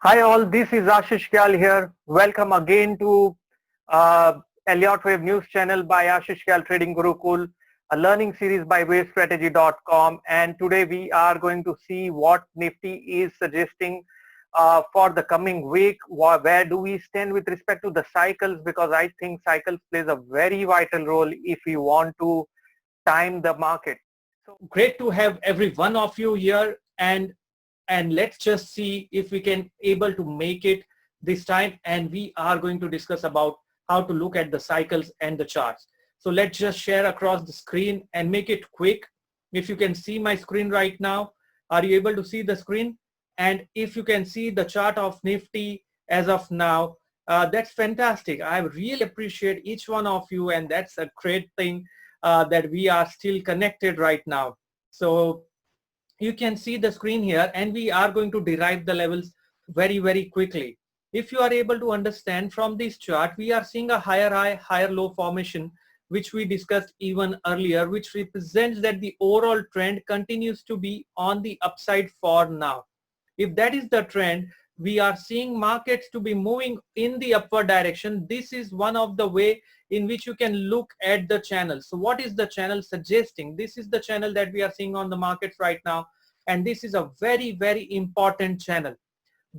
Hi all, this is Ashish Kyal here. Welcome again to uh, Elliott Wave News Channel by Ashish Kyal Trading Gurukul, a learning series by wavestrategy.com. And today we are going to see what Nifty is suggesting for the coming week. Where do we stand with respect to the cycles? Because I think cycles plays a very vital role if you want to time the market. So great to have every one of you here, and let's just see if we can able to make it this time. And we are going to discuss about how to look at the cycles and the charts. So let's just share across the screen and make it quick. If you can see my screen right now, are you able to see the screen? And if you can see the chart of Nifty as of now, that's fantastic. I really appreciate each one of you, and that's a great thing that we are still connected right now. So you can see the screen here, and we are going to derive the levels very quickly. If you are able to understand from this chart, we are seeing a higher high, higher low formation, which we discussed even earlier, which represents that the overall trend continues to be on the upside for now. If that is the trend, we are seeing markets to be moving in the upward direction. This is one of the way in which you can look at the channel. So what is the channel suggesting? This is the channel that we are seeing on the markets right now, and this is a very important channel.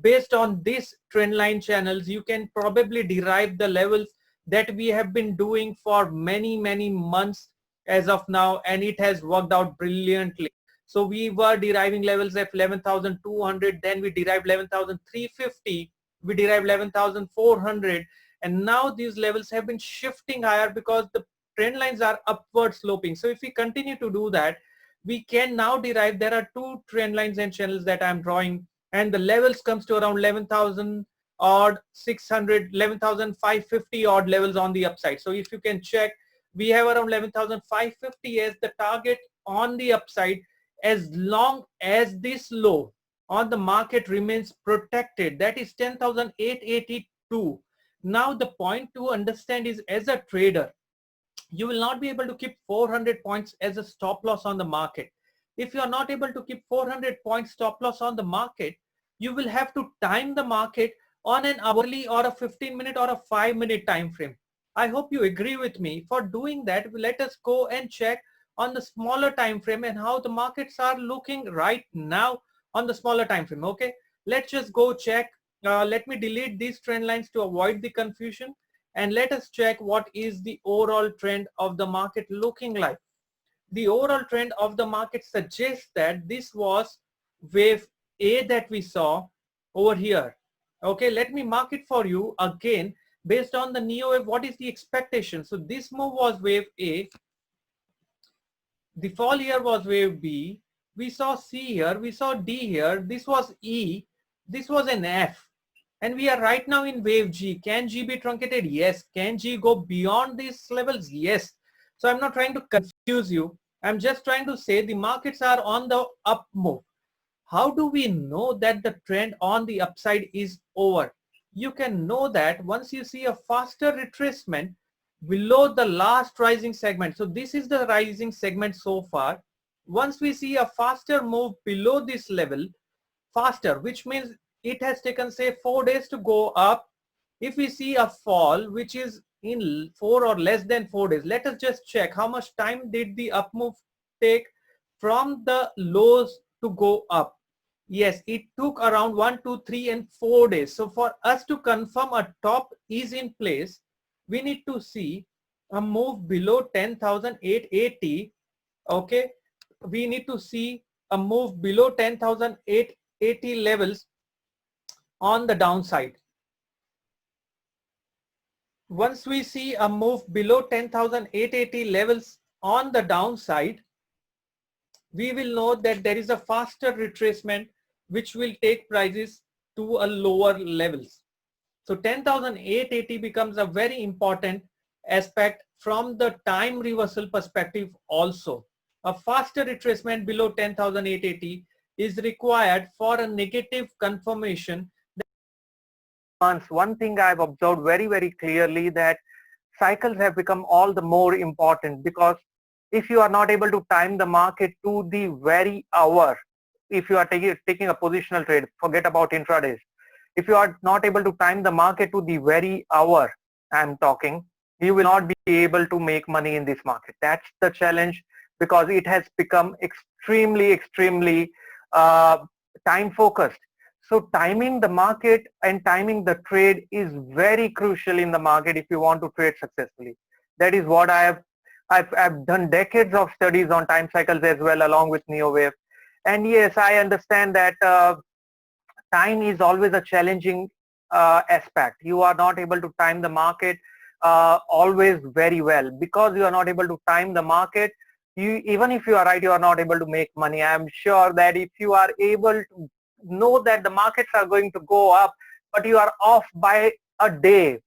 Based on this trend line channels, you can probably derive the levels that we have been doing for many months as of now, and it has worked out brilliantly. So we were deriving levels at 11,200, then we derived 11,350, we derived 11,400, and now these levels have been shifting higher because the trend lines are upward sloping. So if we continue to do that, we can now derive, there are two trend lines and channels that I'm drawing, and the levels comes to around 11,000 odd 600, 11,550 odd levels on the upside. So if you can check, we have around 11,550 as the target on the upside, as long as this low on the market remains protected, that is 10,882. Now the point to understand is, as a trader, you will not be able to keep 400 points as a stop loss on the market. If you are not able to keep 400 points stop loss on the market, you will have to time the market on an hourly or a 15-minute or a 5-minute time frame. I hope you agree with me. For doing that, let us go and check on the smaller time frame and how the markets are looking right now on the smaller time frame. Okay, let's just go check. Let me delete these trend lines to avoid the confusion, and let us check what is the overall trend of the market looking like. The overall trend of the market suggests that this was wave A that we saw over here. Okay, let me mark it for you again based on the neo wave. What is the expectation? So this move was wave A, the fall here was wave B, we saw C here, we saw D here, this was E, this was an F, and we are right now in wave G. Can G be truncated? Yes. Can G go beyond these levels? Yes. So I'm not trying to confuse you. I'm just trying to say the markets are on the up move. How do we know that the trend on the upside is over? You can know that once you see a faster retracement below the last rising segment. So this is the rising segment so far. Once we see a faster move below this level, faster, which means it has taken say 4 days to go up. If we see a fall which is in 4 or less than 4 days, let us just check how much time did the up move take from the lows to go up. Yes, it took around 1, 2, 3 and 4 days. So for us to confirm a top is in place, we need to see a move below 10,880. Okay, we need to see a move below 10,880 levels on the downside. Once we see a move below 10,880 levels on the downside, we will know that there is a faster retracement which will take prices to a lower levels. So 10,880 becomes a very important aspect from the time reversal perspective also. A faster retracement below 10,880 is required for a negative confirmation. One thing I've observed very clearly, that cycles have become all the more important, because if you are not able to time the market to the very hour, if you are taking a positional trade, forget about intradays. if you are not able to time the market to the very hour I'm talking, you will not be able to make money in this market. That's the challenge, because it has become extremely time focused. So timing the market and timing the trade is very crucial in the market if you want to trade successfully. That is what I've done decades of studies on time cycles as well, along with NeoWave. And yes, I understand that time is always a challenging aspect. You are not able to time the market always very well. Because you are not able to time the market, even if you are right, you are not able to make money. I am sure that if you are able to know that the markets are going to go up, but you are off by a day,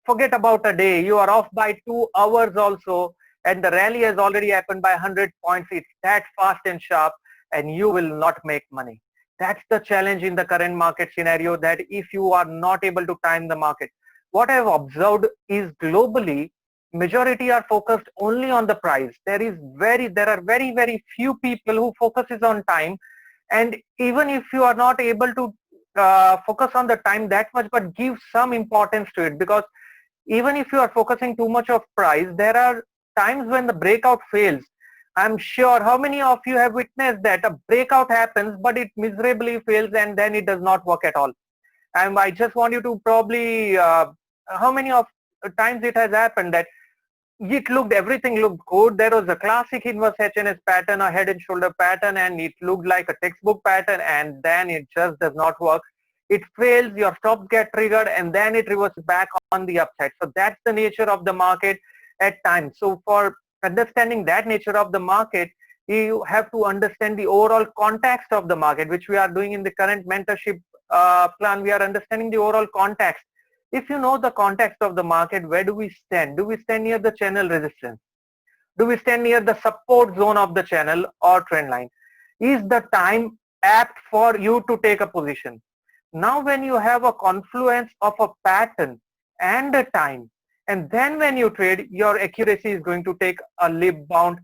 forget about a day, you are off by 2 hours also, and the rally has already happened by 100 points, it's that fast and sharp, and you will not make money. That's the challenge in the current market scenario, that if you are not able to time the market. What I have observed is globally, majority are focused only on the price. There are very few people who focuses on time. And even if you are not able to focus on the time that much, but give some importance to it, because even if you are focusing too much of price, there are times when the breakout fails. I'm sure how many of you have witnessed that a breakout happens, but it miserably fails and then it does not work at all. And I just want you to probably, how many of times it has happened that everything looked good. There was a classic inverse HNS pattern, a head and shoulder pattern, and it looked like a textbook pattern, and then it just does not work. It fails, your stops get triggered, and then it reverses back on the upside. So that's the nature of the market at times. So for understanding that nature of the market, you have to understand the overall context of the market, which we are doing in the current mentorship plan. We are understanding the overall context. If you know the context of the market, where do we stand? Do we stand near the channel resistance? Do we stand near the support zone of the channel or trend line? Is the time apt for you to take a position? Now when you have a confluence of a pattern and a time, and then when you trade, your accuracy is going to take a leap bound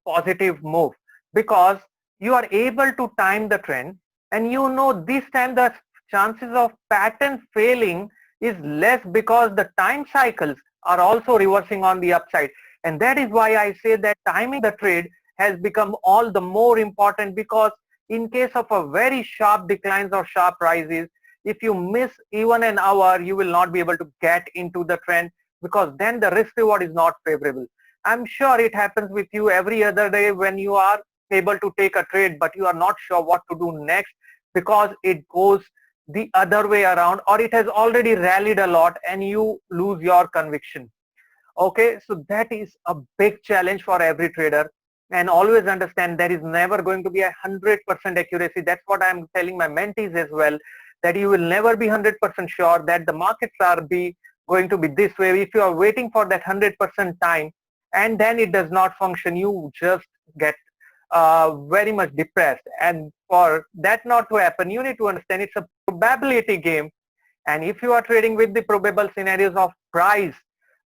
positive move, because you are able to time the trend, and you know this time the chances of pattern failing is less, because the time cycles are also reversing on the upside. And that is why I say that timing the trade has become all the more important, because in case of a very sharp declines or sharp rises, if you miss even an hour, you will not be able to get into the trend, because then the risk reward is not favorable. I'm sure it happens with you every other day when you are able to take a trade, but you are not sure what to do next, because it goes the other way around, or it has already rallied a lot and you lose your conviction. Okay, so that is a big challenge for every trader. And always understand there is never going to be 100% accuracy. That's what I'm telling my mentees as well, that you will never be 100% sure that the markets are going to be this way. If you are waiting for that 100% time and then it does not function, you just get very much depressed. And for that not to happen, you need to understand it's a probability game. And if you are trading with the probable scenarios of price,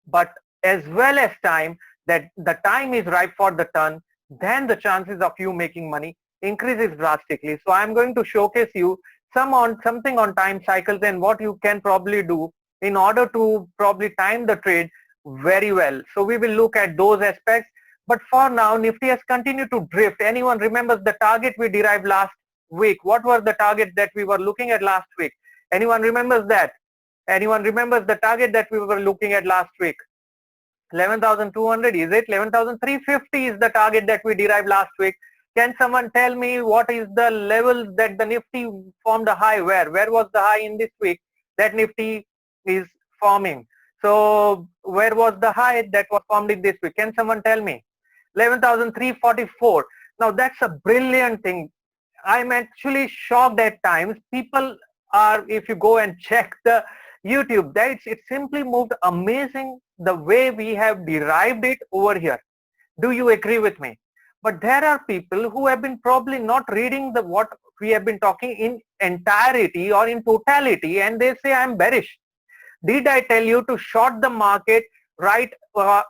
but as well as time, that the time is ripe for the turn, then the chances of you making money increases drastically. So I'm going to showcase you something on time cycles and what you can probably do in order to probably time the trade very well. So we will look at those aspects. But for now, Nifty has continued to drift. Anyone remembers the target we derived last week? What was the target that we were looking at last week? Anyone remembers that? Anyone remembers the target that we were looking at last week? 11,200, is it? 11,350 is the target that we derived last week. Can someone tell me what is the level that the Nifty formed a high where? Where was the high in this week that Nifty is forming? So where was the high that was formed in this week? Can someone tell me? 11,344. Now that's a brilliant thing. I'm actually shocked at times. People are, if you go and check the YouTube, it simply moved amazing the way we have derived it over here. Do you agree with me? But there are people who have been probably not reading what we have been talking in entirety or in totality, and they say I'm bearish. Did I tell you to short the market right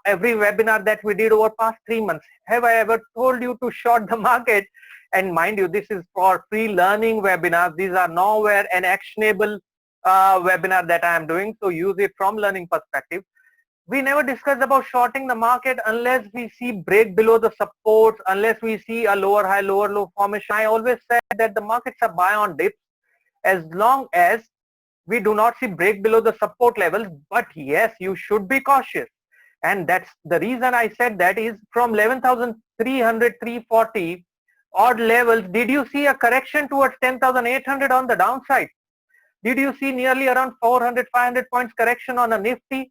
every webinar that we did over past 3 months? Have I ever told you to short the market And mind you, this is for free learning webinars. These are nowhere an actionable webinar that I am doing. So use it from learning perspective. We never discussed about shorting the market unless we see break below the supports, unless we see a lower high, lower low formation. I always said that the markets are buy on dips as long as we do not see break below the support levels. But yes, you should be cautious. And that's the reason I said that is from 11,300, 340 odd levels, did you see a correction towards 10,800 on the downside? Did you see nearly around 400, 500 points correction on a Nifty?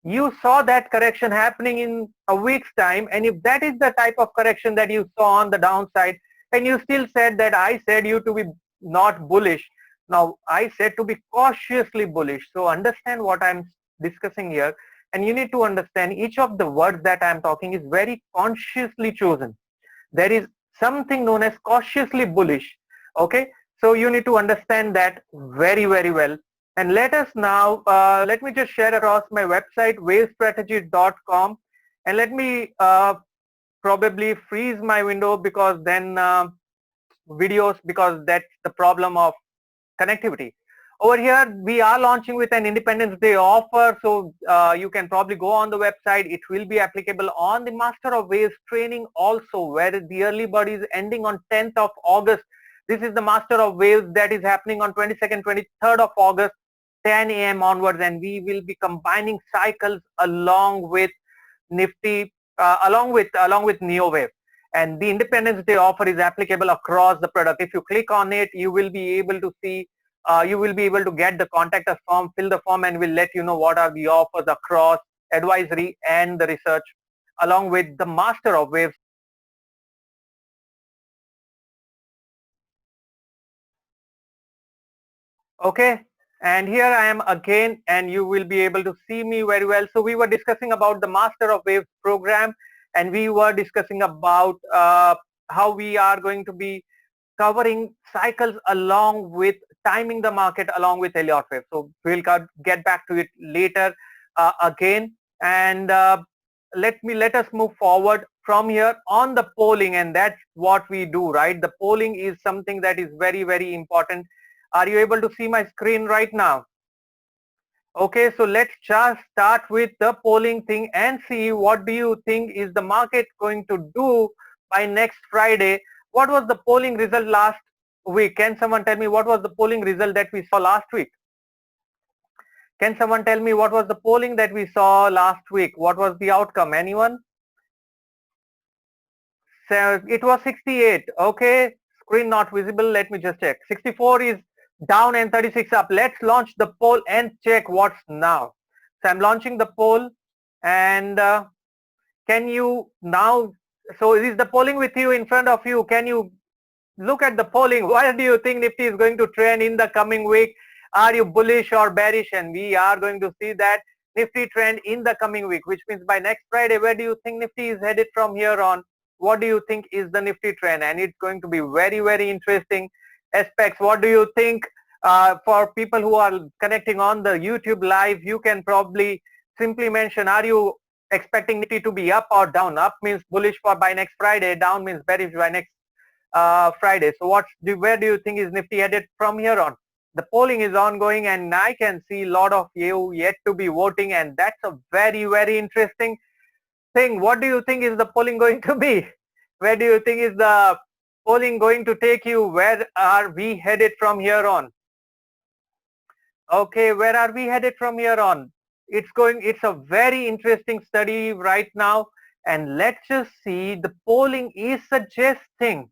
You saw that correction happening in a week's time, and if that is the type of correction that you saw on the downside, and you still said that I said you to be not bullish. Now I said to be cautiously bullish. So understand what I'm discussing here, and you need to understand each of the words that I'm talking is very consciously chosen. There is something known as cautiously bullish. Okay, so you need to understand that very, very well. And let us now, let me just share across my website, wavestrategy.com, and let me probably freeze my window because then videos, because that's the problem of connectivity. Over here, we are launching with an Independence Day offer, so you can probably go on the website. It will be applicable on the Master of Waves training also, where the early bird is ending on 10th of August. This is the Master of Waves that is happening on 22nd, 23rd of August. 10 a.m. onwards, and we will be combining cycles along with Nifty, along with NeoWave. And the Independence Day offer is applicable across the product. If you click on it, you will be able to see, you will be able to get the contact us form, fill the form, and we'll let you know what are the offers across advisory and the research, along with the Master of Waves. Okay. And here I am again, and you will be able to see me very well. So we were discussing about the Master of Waves program, and we were discussing about how we are going to be covering cycles along with timing the market along with Elliott Wave. So we'll get back to it later again. And let us move forward from here on the polling, and that's what we do, right? The polling is something that is very, very important. Are you able to see my screen right now? Okay, so let's just start with the polling thing and see what do you think is the market going to do by next Friday. What was the polling result last week? Can someone tell me what was the polling result that we saw last week? Can someone tell me what was the polling that we saw last week? What was the outcome? Anyone? So it was 68. Okay, screen not visible. Let me just check. 64 is down and 36 up. Let's launch the poll and check what's now. So I'm launching the poll, and can you now, so is the polling with you in front of you? Can you look at the polling? Where do you think Nifty is going to trend in the coming week? Are you bullish or bearish? And we are going to see that Nifty trend in the coming week, which means by next Friday, where do you think Nifty is headed from here on? What do you think is the Nifty trend? And it's going to be very, very interesting aspects. What do you think? For people who are connecting on the YouTube live, you can probably simply mention, are you expecting Nifty to be up or down? Up means bullish for by next Friday, down means bearish by next Friday. So where do you think is Nifty headed from here on? The polling is ongoing, and I can see a lot of you yet to be voting, and that's a very, very interesting thing. What do you think is the polling going to be? Where do you think is the polling going to take you? Where are we headed from here on? Okay, where are we headed from here on? It's a very interesting study right now, and let's just see. The polling is suggesting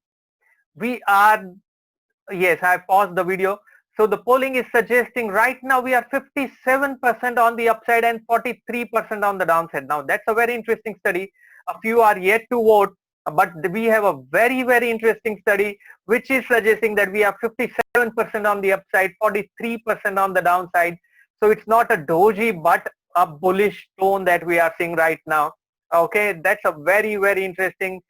yes, I paused the video. So the polling is suggesting right now we are 57% on the upside and 43% on the downside. Now that's a very interesting study. A few are yet to vote, but we have a very, very interesting study which is suggesting that we are 57% on the upside, 43% on the downside. So it's not a doji but a bullish tone that we are seeing right now. Okay, that's a very, very interesting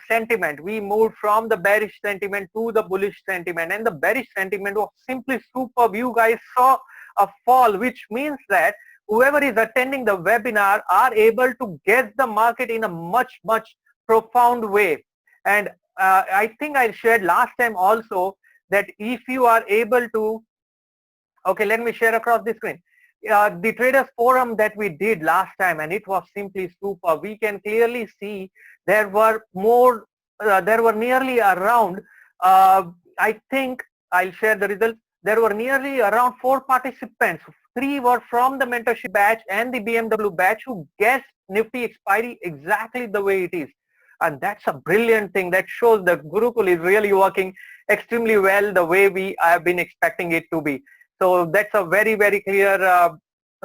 sentiment. We moved from the bearish sentiment to the bullish sentiment, and the bearish sentiment was simply superb. You guys saw a fall, which means that whoever is attending the webinar are able to guess the market in a much, much profound way. And I think I shared last time also that if you are able to, okay, let me share across the screen. The traders forum that we did last time, and it was simply super. We can clearly see there were more, there were nearly around, I think I'll share the results. There were nearly around 4 participants. 3 were from the mentorship batch and the BMW batch who guessed Nifty expiry exactly the way it is. And that's a brilliant thing. That shows that Gurukul is really working extremely well the way we have been expecting it to be. So that's a very, very clear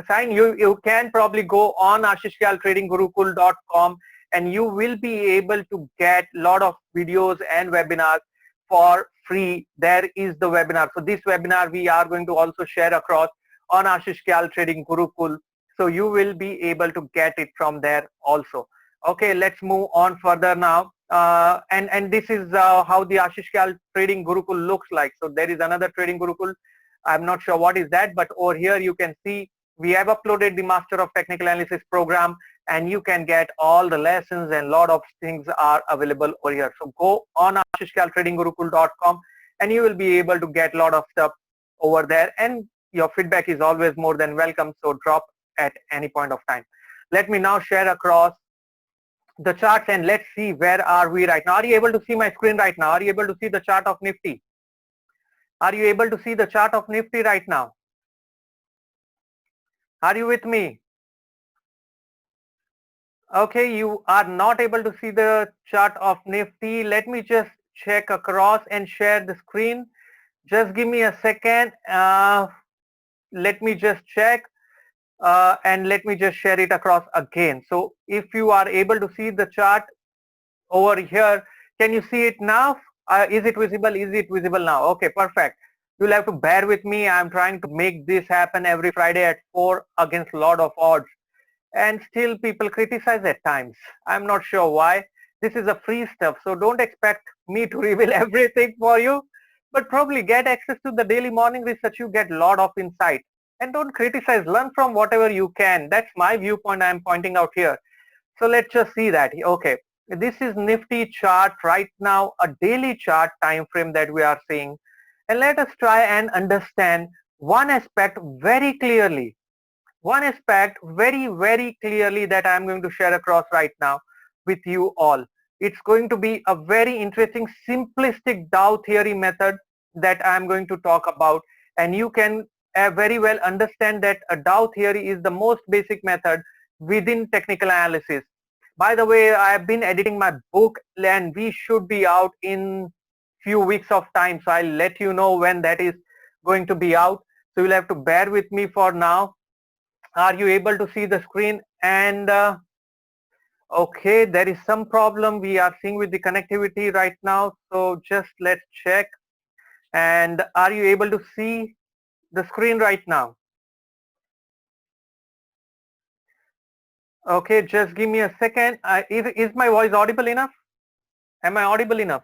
sign. You can probably go on ashishkyaltradinggurukul.com and you will be able to get a lot of videos and webinars for free. There is the webinar. So this webinar we are going to also share across on Ashish Kyal Trading Gurukul. So you will be able to get it from there also. Okay, let's move on further now. And this is how the Ashish Kyal Trading Gurukul looks like. So there is another Trading Gurukul. I'm not sure what is that, but over here you can see we have uploaded the Master of Technical Analysis program, and you can get all the lessons and lot of things are available over here. So go on ashishkyaltradinggurukul.com and you will be able to get a lot of stuff over there, and your feedback is always more than welcome. So drop at any point of time. Let me now share across the charts and let's see where are we right now. Are you able to see my screen right now? Are you able to see the chart of Nifty? Are you able to see the chart of Nifty right now? Are you with me? Okay, you are not able to see the chart of Nifty. Let me just check across and share the screen. Just give me a second. Let me just check and let me just share it across again. So if you are able to see the chart over here, can you see it now? Is it visible? Is it visible now? Okay, perfect. You'll have to bear with me. I'm trying to make this happen every Friday at 4 against a lot of odds. And still people criticize at times. I'm not sure why. This is a free stuff, so don't expect me to reveal everything for you, but probably get access to the daily morning research. You get a lot of insight. And don't criticize, learn from whatever you can. That's my viewpoint I'm pointing out here. So let's just see that. Okay, this is Nifty chart right now, a daily chart time frame that we are seeing. And let us try and understand one aspect very clearly. One aspect very, very clearly that I'm going to share across right now with you all. It's going to be a very interesting simplistic Dow theory method that I'm going to talk about, and you can very well understand that a Dow theory is the most basic method within technical analysis. By the way, I've been editing my book and we should be out in few weeks of time, so I'll let you know when that is going to be out. So you'll have to bear with me for now. Are you able to see the screen? And okay, there is some problem we are seeing with the connectivity right now. So just let's check. And are you able to see the screen right now? Okay, just give me a second. Is my voice audible enough? Am I audible enough?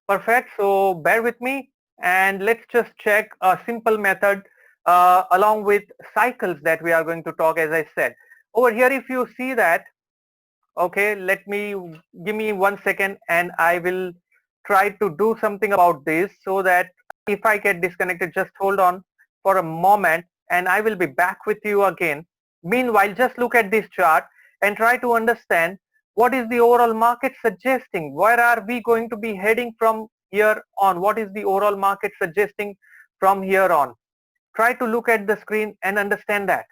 Perfect. So bear with me and let's just check a simple method along with cycles that we are going to talk, as I said. Over here, if you see that, okay, give me 1 second and I will try to do something about this so that if I get disconnected, just hold on for a moment and I will be back with you again. Meanwhile, just look at this chart and try to understand what is the overall market suggesting. Where are we going to be heading from here on? What is the overall market suggesting from here on? Try to look at the screen and understand that.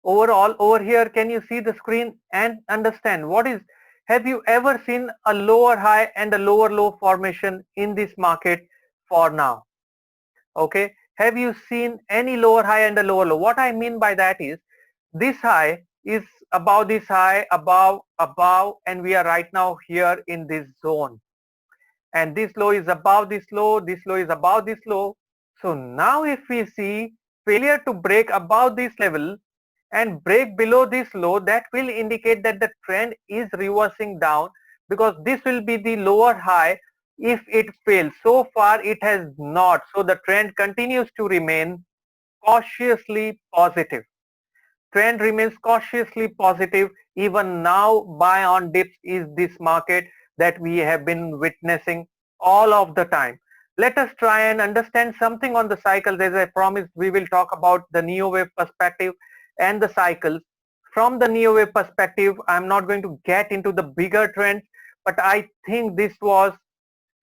Overall, over here, can you see the screen and understand what is, have you ever seen a lower high and a lower low formation in this market for now? Okay, have you seen any lower high and a lower low? What I mean by that is this high is above this high, above, and we are right now here in this zone. And this low is above this low is above this low. So now if we see failure to break above this level and break below this low, that will indicate that the trend is reversing down, because this will be the lower high if it fails. So far it has not. So the trend continues to remain cautiously positive. Trend remains cautiously positive. Even now, buy on dips is this market that we have been witnessing all of the time. Let us try and understand something on the cycles. As I promised, we will talk about the neo wave perspective and the cycles. From the neo wave perspective, I'm not going to get into the bigger trends, but I think this was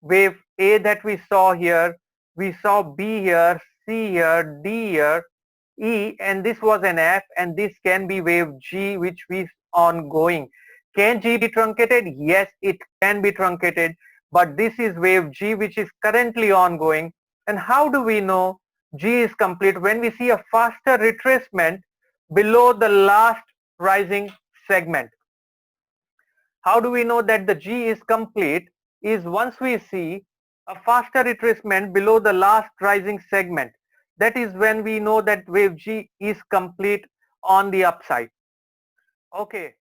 wave A that we saw here. We saw B here, C here, D here, E, and this was an F, and this can be wave G, which is ongoing. Can G be truncated? Yes, it can be truncated, but this is wave G, which is currently ongoing. And how do we know G is complete? When we see a faster retracement below the last rising segment. How do we know that the G is complete? Is once we see a faster retracement below the last rising segment. That is when we know that wave G is complete on the upside. Okay,